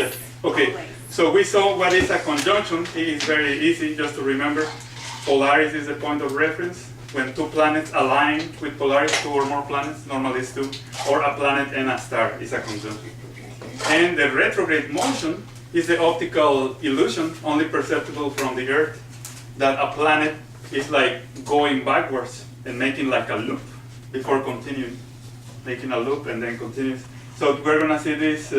Yes. Okay. Always. So we saw what is a conjunction. It is very easy just to remember. Polaris is the point of reference. When two planets align with Polaris, two or more planets, normally it's two, or a planet and a star is a conjunction. And the retrograde motion is the optical illusion only perceptible from the Earth, that a planet is like going backwards and making like a loop before continuing, making a loop and then continues. So we're gonna see this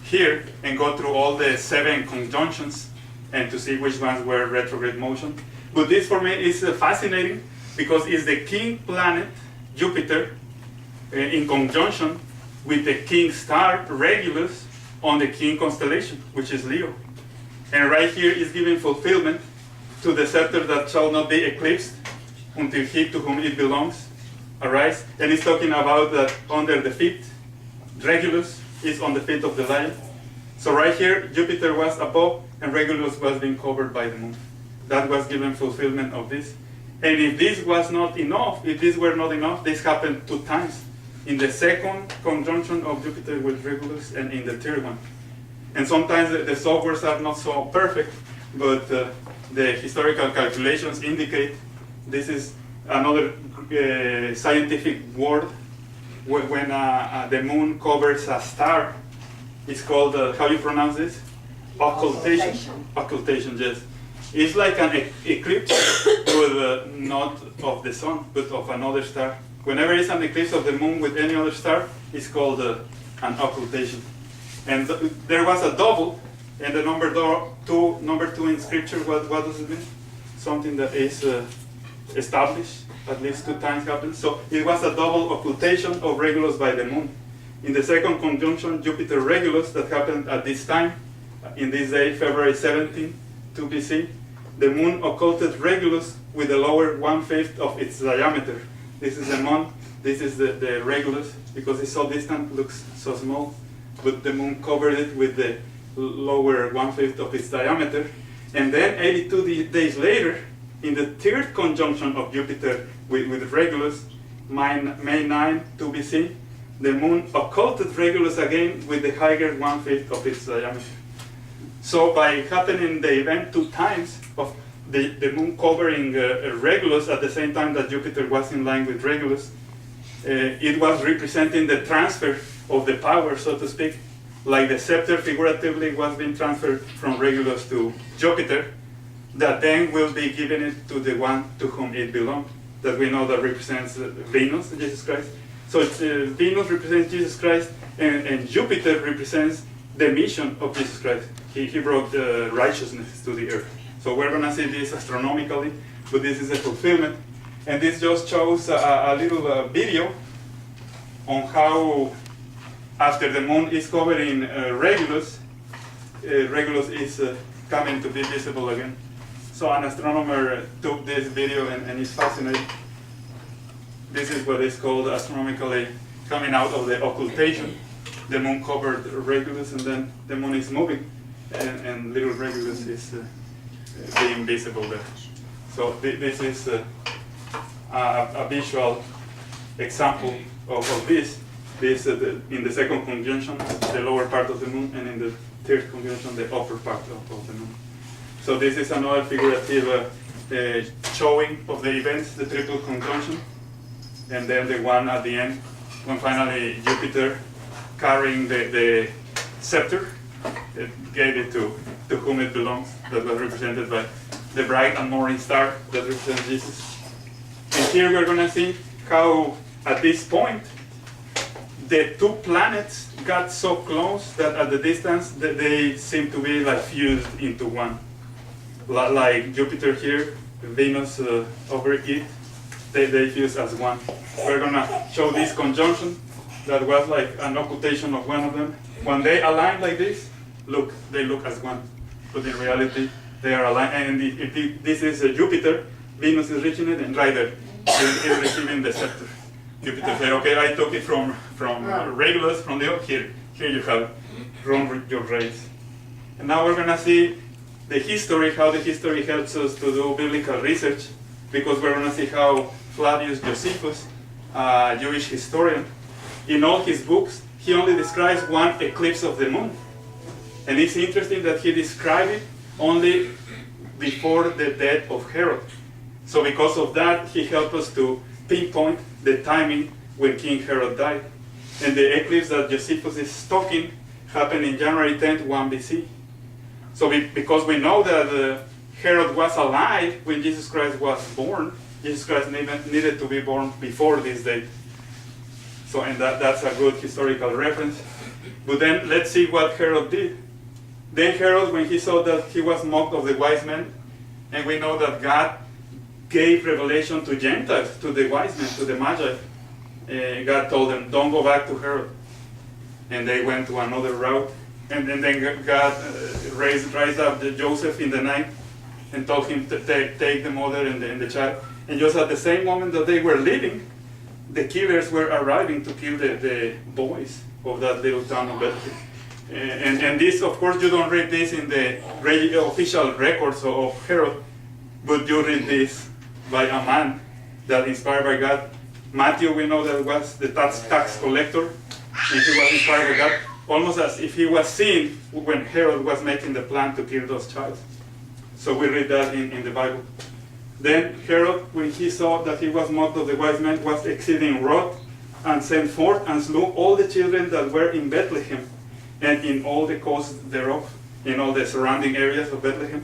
here and go through all the 7 conjunctions and to see which ones were retrograde motion. But this for me is fascinating because it's the king planet, Jupiter, in conjunction with the king star, Regulus, on the king constellation, which is Leo. And right here is giving fulfillment to the scepter that shall not be eclipsed until he to whom it belongs arise. And it's talking about that under the feet, Regulus is on the feet of the lion. So right here, Jupiter was above and Regulus was being covered by the moon. That was given fulfillment of this. And if this was not enough, if this were not enough, this happened 2 times. In the second conjunction of Jupiter with Regulus and in the third one. And sometimes the softwares are not so perfect, but the historical calculations indicate this is another scientific word. When the moon covers a star, it's called, how you pronounce this? Occultation. Occultation, yes. It's like an eclipse, but not of the sun, but of another star. Whenever it's an eclipse of the moon with any other star, it's called an occultation. And there was a double, and the number 2 in scripture, what does it mean? Something that is established, at least 2 times happened. So it was a double occultation of Regulus by the moon. In the second conjunction, Jupiter-Regulus, that happened at this time, in this day, February 17, 2 BC, the moon occulted Regulus with the lower 1/5 of its diameter. This is the moon, this is the Regulus, because it's so distant, looks so small, but the moon covered it with the lower 1/5 of its diameter. And then 82 days later, in the third conjunction of Jupiter with Regulus, May 9, 2 BC, the moon occulted Regulus again with the higher 1/5 of its diameter. So by happening the event 2 times of the moon covering Regulus at the same time that Jupiter was in line with Regulus, it was representing the transfer of the power, so to speak, like the scepter figuratively was being transferred from Regulus to Jupiter, that then will be given it to the one to whom it belongs, that we know that represents Venus, Jesus Christ. So Venus represents Jesus Christ, and Jupiter represents the mission of Jesus Christ. He brought righteousness to the earth. So we're going to see this astronomically, but this is a fulfillment. And this just shows a little video on how, after the moon is covering Regulus, Regulus is coming to be visible again. So an astronomer took this video and it's fascinating. This is what is called astronomically coming out of the occultation. The moon covered Regulus and then the moon is moving and little Regulus is being visible there. So this is a visual example of this. This in the second conjunction, the lower part of the moon, and in the third conjunction, the upper part of the moon. So this is another figurative showing of the events, the triple conjunction, and then the one at the end, when finally Jupiter, carrying the scepter, it gave it to whom it belongs, that was represented by the bright and morning star that represents Jesus. And here we're going to see how, at this point, the 2 planets got so close that at the distance they seem to be like fused into one. Like Jupiter here, Venus over it, they fuse as one. We're going to show this conjunction that was like an occultation of one of them. When they align like this, look, they look as one. But in reality, they are aligned. And if this is Jupiter, Venus is reaching it, and right there, is receiving the scepter. Jupiter said, okay, I took it from Regulus, from Leo, here you have it, run your race. And now we're going to see the history, how the history helps us to do biblical research, because we're going to see how Flavius Josephus, a Jewish historian, in all his books, he only describes one eclipse of the moon. And it's interesting that he described it only before the death of Herod. So because of that, he helped us to pinpoint the timing when King Herod died. And the eclipse that Josephus is talking happened in January 10th, 1 BC. So because we know that Herod was alive when Jesus Christ was born, Jesus Christ needed to be born before this date. So, and that's a good historical reference. But then let's see what Herod did. Then Herod, when he saw that he was mocked of the wise men, and we know that God gave revelation to Gentiles, to the wise men, to the Magi. God told them, don't go back to Herod. And they went to another route. And then God raised up Joseph in the night and told him to take the mother and the child. And just at the same moment that they were leaving, the killers were arriving to kill the boys of that little town of Bethlehem. And this, of course, you don't read this in the official records of Herod, but you read this by a man that inspired by God. Matthew, we know that was the tax collector, and he was inspired by God, almost as if he was seeing when Herod was making the plan to kill those child. So we read that in the Bible. Then Herod, when he saw that he was mocked of the wise men, was exceeding wroth, and sent forth and slew all the children that were in Bethlehem, and in all the coasts thereof, in all the surrounding areas of Bethlehem,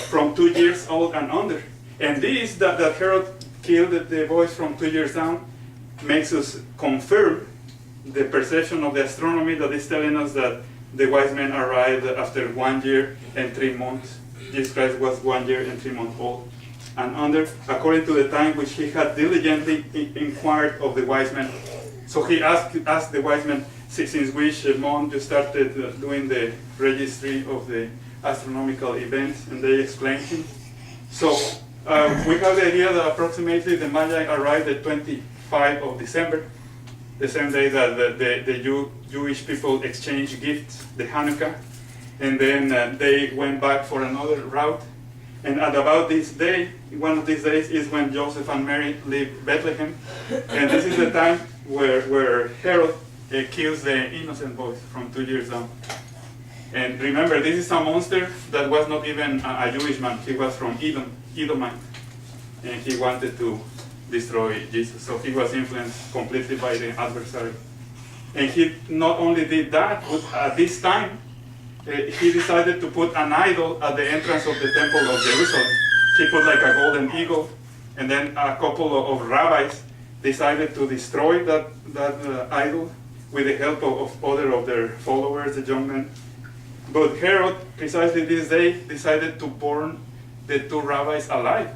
from 2 years old and under. And this, that Herod killed the boys from 2 years down, makes us confirm the perception of the astronomy that is telling us that the wise men arrived after 1 year and 3 months. Jesus Christ was 1 year and 3 months old and under, according to the time which he had diligently inquired of the wise men. So he asked the wise men, since which month you started doing the registry of the astronomical events, and they explained him. So we have the idea that approximately the Magi arrived the 25th of December, the same day that the Jewish people exchanged gifts, the Hanukkah, and then they went back for another route. And at about this day, one of these days is when Joseph and Mary leave Bethlehem, and this is the time where Herod kills the innocent boys from 2 years down. And remember, this is a monster that was not even a Jewish man. He was from Edomite, and he wanted to destroy Jesus. So he was influenced completely by the adversary. And he not only did that, but at this time, he decided to put an idol at the entrance of the temple of Jerusalem. He put like a golden eagle, and then a couple of rabbis decided to destroy that idol with the help of other of their followers, the young men. But Herod, precisely this day, decided to burn the 2 rabbis alive.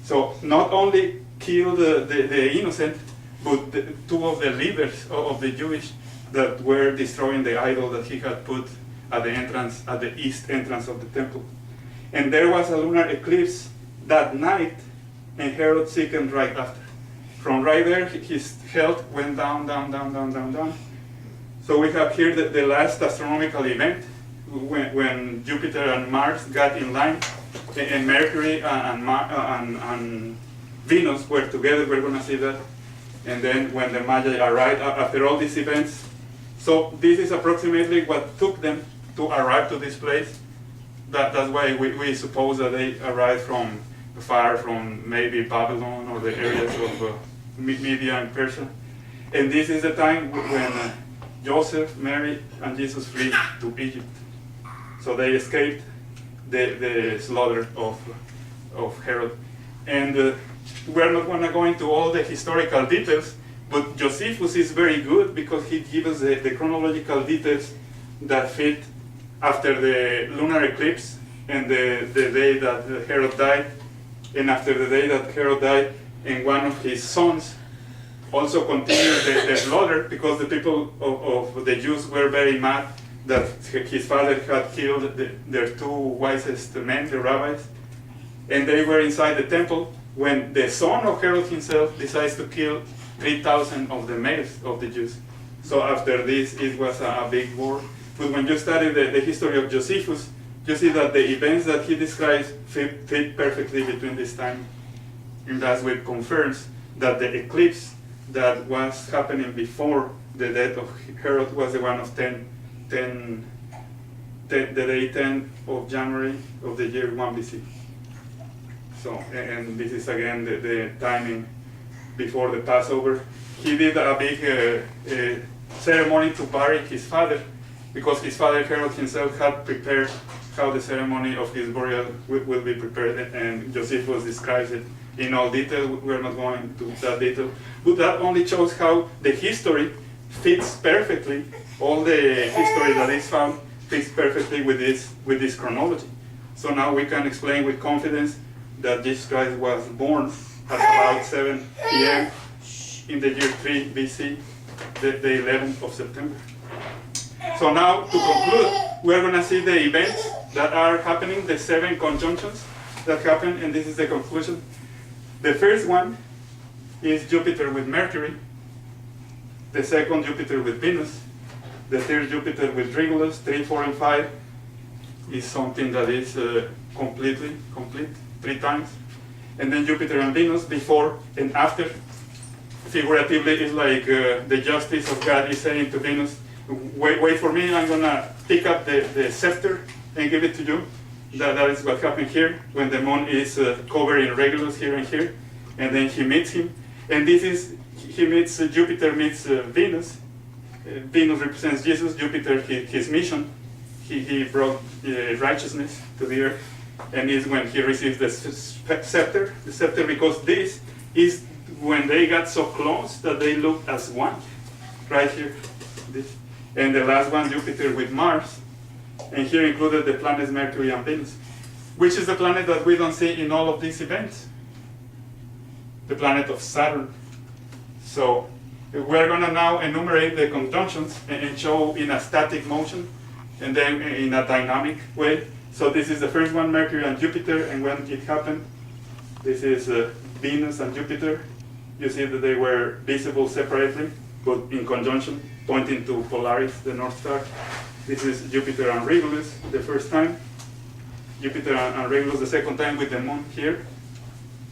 So not only kill the innocent, but 2 of the leaders of the Jewish that were destroying the idol that he had put at the entrance, at the east entrance of the temple. And there was a lunar eclipse that night, and Herod sickened right after. From right there, his health went down, down, down, down, down, down. So we have here the last astronomical event, when Jupiter and Mars got in line, and Mercury and Venus were together. We're going to see that. And then when the Magi arrived after all these events. So this is approximately what took them to arrive to this place. That's why we suppose that they arrived from far from maybe Babylon or the areas of Media and Persia. And this is the time when Joseph, Mary, and Jesus flee to Egypt. So they escaped the slaughter of Herod. And we're not going to go into all the historical details, but Josephus is very good because he gives us the chronological details that fit after the lunar eclipse and the day that Herod died, and after the day that Herod died, and one of his sons also continued the slaughter because the people of the Jews were very mad that his father had killed their 2 wisest men, the rabbis, and they were inside the temple when the son of Herod himself decides to kill 3,000 of the males of the Jews. So after this, it was a big war. But when you study the history of Josephus, you see that the events that he describes fit perfectly between this time. And that's what confirms that the eclipse that was happening before the death of Herod was the one of 10 the day 10 of January of the year 1 BC. So, and this is again the timing before the Passover. He did a big ceremony to bury his father, because his father Herod himself had prepared how the ceremony of his burial will be prepared, and Josephus describes it in all detail. We're not going to that detail, but that only shows how the history fits perfectly. All the history that is found fits perfectly with this chronology. So now we can explain with confidence that Jesus Christ was born at about 7 p.m. in the year 3 BC, the 11th of September. So now, to conclude, we're going to see the events that are happening, the 7 conjunctions that happen, and this is the conclusion. The first one is Jupiter with Mercury. The second, Jupiter with Venus. The third, Jupiter with Regulus. 3, 4, and 5 is something that is complete, 3 times. And then Jupiter and Venus before and after. Figuratively, it's like the justice of God is saying to Venus, wait for me, I'm going to pick up the scepter and give it to you. That is what happened here, when the moon is covered in Regulus here and here. And then he meets him. And this is, he meets, Jupiter meets Venus. Venus represents Jesus, Jupiter his mission. He brought righteousness to the earth. And is when he receives the scepter. The scepter, because this is when they got so close that they looked as one. Right here. This. And the last one, Jupiter with Mars. And here included the planets Mercury and Venus. Which is the planet that we don't see in all of these events? The planet of Saturn. So we're going to now enumerate the conjunctions and show in a static motion and then in a dynamic way. So this is the first one, Mercury and Jupiter, and when it happened, this is Venus and Jupiter. You see that they were visible separately, but in conjunction, pointing to Polaris, the North Star. This is Jupiter and Regulus the first time. Jupiter and Regulus the second time with the moon here.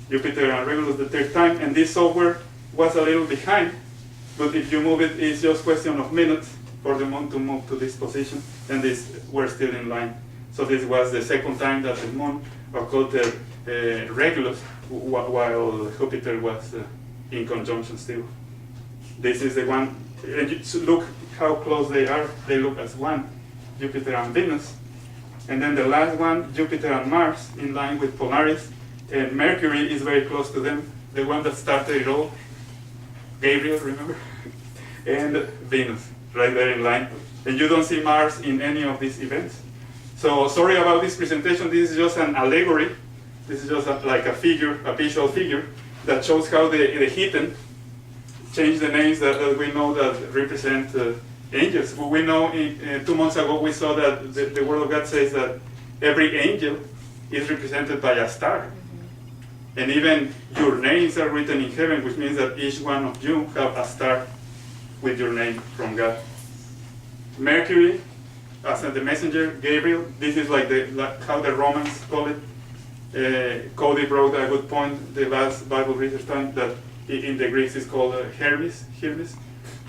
Jupiter and Regulus the third time, and this software was a little behind, but if you move it, it's just a question of minutes for the moon to move to this position, and this we're still in line. So this was the second time that the moon occulted Regulus, while Jupiter was in conjunction still. This is the one, and you look how close they are. They look as one, Jupiter and Venus. And then the last one, Jupiter and Mars, in line with Polaris. And Mercury is very close to them, the one that started it all. Gabriel, remember? And Venus, right there in line. And you don't see Mars in any of these events. So sorry about this presentation. This is just an allegory. This is just like a figure, a visual figure, that shows how the heathen changed the names that we know that represent angels. Well, we know 2 months ago we saw that the Word of God says that every angel is represented by a star. And even your names are written in heaven, which means that each one of you have a star with your name from God. Mercury, as the messenger, Gabriel, this is like how the Romans call it. Cody brought a good point the last Bible research time, that in the Greeks is called Hermes.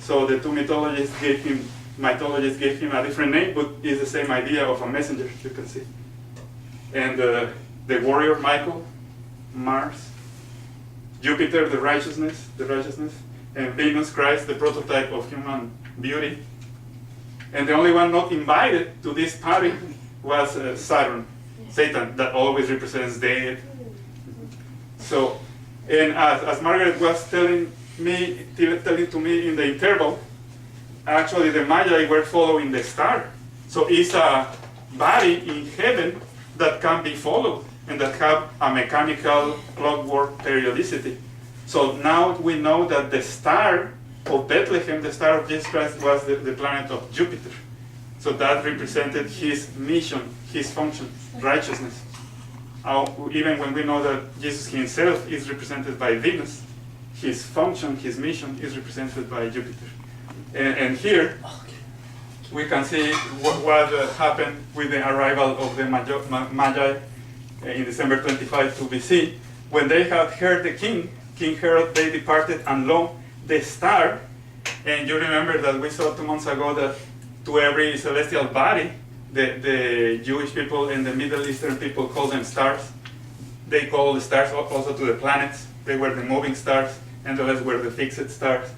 So the two mythologists gave him a different name, but it's the same idea of a messenger, you can see. And the warrior, Michael, Mars, Jupiter, the righteousness, and Venus, Christ, the prototype of human beauty. And the only one not invited to this party was Saturn, Satan, that always represents death. So, and as Margaret was telling to me in the interval, actually the Magi were following the star. So it's a body in heaven that can be followed and that have a mechanical clockwork periodicity. So now we know that the star of Bethlehem, the star of Jesus Christ, was the planet of Jupiter. So that represented his mission, his function, righteousness. Even when we know that Jesus himself is represented by Venus, his function, his mission is represented by Jupiter. And here we can see what happened with the arrival of the Magi in December 25 to BC. When they had heard the king, King Herod, they departed, and lo, the star. And you remember that we saw 2 months ago that to every celestial body, the Jewish people and the Middle Eastern people call them stars. They call the stars also to the planets. They were the moving stars, and the rest were the fixed stars.